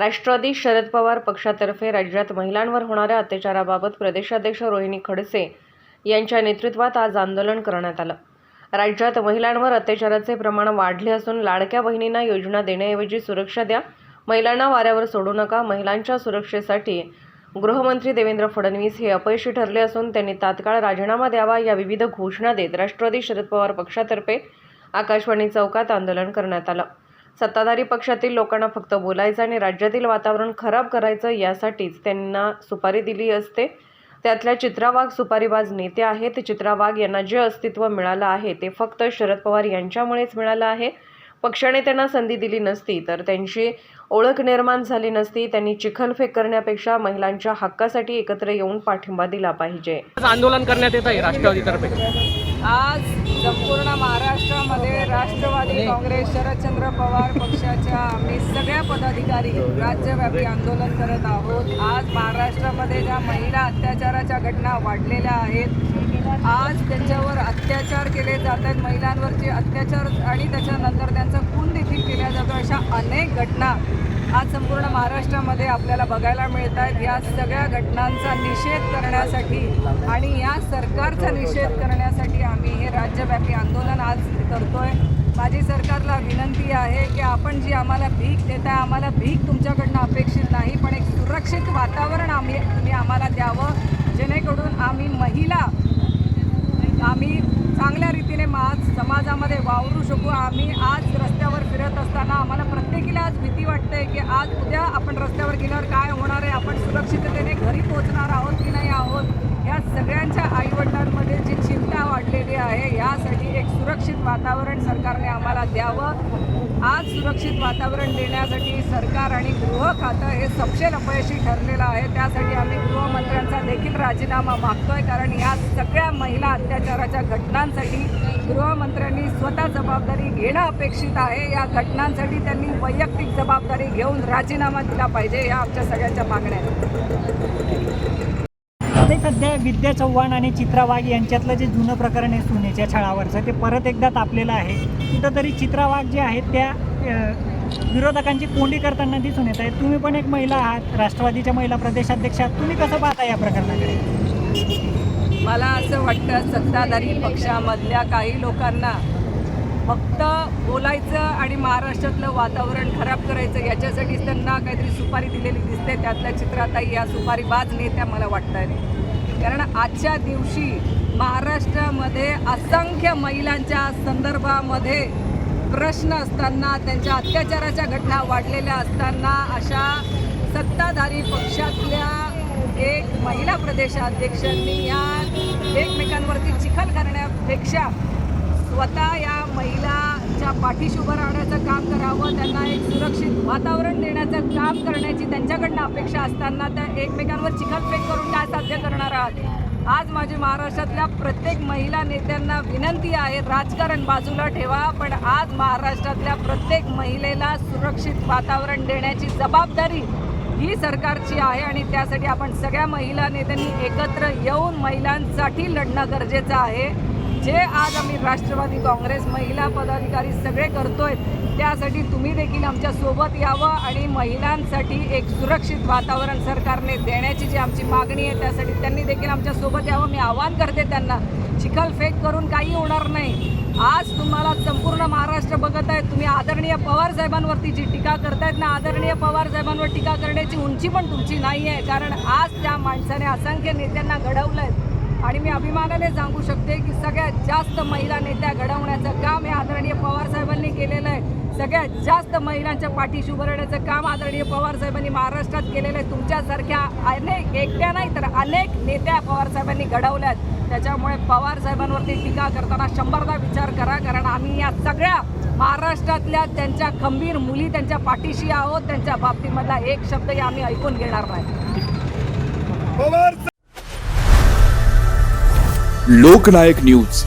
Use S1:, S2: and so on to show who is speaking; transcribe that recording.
S1: राष्ट्रवादी शरद पवार पक्षातर्फे राज्यात महिलांवर होणाऱ्या अत्याचाराबाबत प्रदेशाध्यक्ष रोहिणी खडसे यांच्या नेतृत्वात आज आंदोलन करण्यात आलं। राज्यात महिलांवर अत्याचाराचे प्रमाण वाढले असून लाडक्या बहिणींना योजना देण्याऐवजी सुरक्षा द्या, महिलांना वाऱ्यावर सोडू नका, महिलांच्या सुरक्षेसाठी गृहमंत्री देवेंद्र फडणवीस हे अपयशी ठरले असून त्यांनी तात्काळ राजीनामा द्यावा या विविध घोषणा देत राष्ट्रवादी शरद पवार पक्षातर्फे आकाशवाणी चौकात आंदोलन करण्यात आलं। सत्ताधारी पक्षातील लोकांना फक्त बोलायचं आणि राज्यातील वातावरण खराब करायचं यासाठीच त्यांना सुपारी दिली असते। त्यातल्या चित्रा वाघ सुपारीबाज नेते आहेत। चित्रा वाघ यांना जे अस्तित्व मिळालं आहे ते फक्त शरद पवार यांच्यामुळेच मिळालं आहे। पक्षाने त्यांना संधी दिली नसती तर त्यांची ओळख निर्माण झाली नसती। त्यांनी चिखलफेक करण्यापेक्षा महिलांच्या हक्कासाठी एकत्र येऊन पाठिंबा दिला पाहिजे।
S2: आंदोलन करण्यात येत आहे राष्ट्रवादीतर्फे।
S3: आज संपूर्ण महाराष्ट्रामध्ये राष्ट्रवादी काँग्रेस शरदचंद्र पवार पक्षाच्या आम्ही सगळ्या पदाधिकारी राज्यव्यापी आंदोलन करत आहोत। आज महाराष्ट्रामध्ये ज्या महिला अत्याचाराच्या घटना वाढलेल्या आहेत, आज त्यांच्यावर अत्याचार केले जात आहेत, महिलांवरचे अत्याचार आणि त्याच्यानंतर त्यांचा खून देखील केला जातो, अशा अनेक घटना आज संपूर्ण महाराष्ट्रामध्ये आपल्याला बघायला मिळत आहेत। या सगळ्या घटनांचा निषेध करण्यासाठी आणि या सरकारचा निषेध करण्यासाठी आम्ही हे राज्यव्यापी आंदोलन आज करतोय। माझी सरकारला विनंती आहे की आपण जी आम्हाला भीक देताय, आम्हाला भीक तुमच्याकडनं अपेक्षित नाही, पण एक सुरक्षित वातावरण तुम्ही आम्हाला द्यावं, जेणेकरून आम्ही महिला चांगल्या रीतीने समाजामध्ये वावरू शकू। आम्ही आज रस्त्यावर फिरत असताना आम्हाला प्रत्येकीला आज भीती वाटते की आज उद्या आपण रस्त्यावर गेल्यावर काय होणार आहे, आपण सुरक्षिततेने घरी पोहोचणार आहोत की नाही आहोत। या सगळ्यांच्या आईवडिलांमध्ये जी चिंता वाढलेली आहे, यासाठी एक सुरक्षित वातावरण सरकारने आम्हाला द्यावं। आज सुरक्षित वातावरण देण्यासाठी सरकार आणि गृह खातं हे सपशेल अपयशी ठरलेलं आहे। त्यासाठी आम्ही गृहमंत्र्यांचा देखील राजीनामा मागतोय, कारण या सगळ्या महिला अत्याचाराच्या घटनांसाठी गृहमंत्र्यांनी स्वतः जबाबदारी घेणं अपेक्षित आहे। या घटनांसाठी त्यांनी वैयक्तिक जबाबदारी घेऊन राजीनामा दिला पाहिजे, या आमच्या सगळ्यांच्या मागण्या आहेत।
S4: सध्या विद्या चव्हाण आणि चित्रा वाघ यांच्यातलं जे जुनं प्रकरण आहे सोन्याच्या छळावरचं, ते परत एकदा तापलेलं आहे। कुठंतरी चित्रा वाघ जे आहेत त्या विरोधकांची कोंडी करताना दिसून येत आहे। तुम्ही पण एक महिला आहात, राष्ट्रवादीच्या महिला प्रदेशाध्यक्ष आहात, तुम्ही कसं पाहता या प्रकरणाकडे?
S3: मला असं वाटतं सत्ताधारी पक्षामधल्या काही लोकांना फक्त बोलायचं आणि महाराष्ट्रातलं वातावरण खराब करायचं, याच्यासाठीच त्यांना काहीतरी सुपारी दिलेली दिसते। त्यातल्या चित्राताई या सुपारीबाज नेत्या मला वाटत आहेत, कारण आजच्या दिवशी महाराष्ट्रामध्ये असंख्य महिलांच्या संदर्भामध्ये प्रश्न असताना, त्यांच्या अत्याचाराच्या घटना वाढलेल्या असताना, अशा सत्ताधारी पक्षातल्या एक महिला प्रदेशाध्यक्षांनी या एकमेकांवरती चिखल करण्यापेक्षा स्वतः या महिलाच्या पाठीशी उभं राहण्याचं काम करावं, त्यांना एक सुरक्षित वातावरण देण्याचं काम करण्याची त्यांच्याकडनं अपेक्षा असताना त्या एकमेकांवर चिखलफेक करून काय साध्य करणार आहात। आज माझी महाराष्ट्रातल्या प्रत्येक महिला नेत्यांना विनंती आहे, राजकारण बाजूला ठेवा, पण आज महाराष्ट्रातल्या प्रत्येक महिलेला सुरक्षित वातावरण देण्याची जबाबदारी ही सरकारची आहे आणि त्यासाठी आपण सगळ्या महिला नेत्यांनी एकत्र येऊन महिलांसाठी लढणं गरजेचं आहे। जे आज आम्ही राष्ट्रवादी काँग्रेस महिला पदाधिकारी सगळे करतोय, त्यासाठी तुम्ही देखील आमच्या सोबत यावं आणि महिलांसाठी एक सुरक्षित वातावरण सरकारने देण्याची जी आमची मागणी आहे, त्यासाठी त्यांनी देखील आमच्या सोबत यावं। मी आवाहन करते त्यांना, चिखलफेक करून काही होणार नाही। आज तुम्हाला संपूर्ण महाराष्ट्र बघत आहे, तुम्ही आदरणीय पवार साहेबांवरती जी टीका करतायत ना, आदरणीय पवार साहेबांवर टीका करण्याची उंची पण तुमची नाही आहे, कारण आज त्या माणसाने असंख्य नेत्यांना घडवलं आहे आणि मी अभिमानाने सांगू शकते की सगळ्यात जास्त महिला नेत्या घडवण्याचं काम हे आदरणीय पवार साहेबांनी केलेलं आहे। सगळ्यात जास्त महिलांच्या पाठीशी उभं राहण्याचं काम आदरणीय पवार साहेबांनी महाराष्ट्रात केलेलं आहे। तुमच्यासारख्या अनेक, एकट्या नाही तर अनेक नेत्या पवार साहेबांनी घडवल्यात। त्याच्यामुळे पवार साहेबांवरती टीका करताना 100दा विचार करा, कारण आम्ही या सगळ्या महाराष्ट्रातल्या त्यांच्या खंबीर मुली त्यांच्या पाठीशी आहोत। त्यांच्या बाबतीमधला एक शब्दही आम्ही ऐकून घेणार नाही।
S5: लोकनायक न्यूज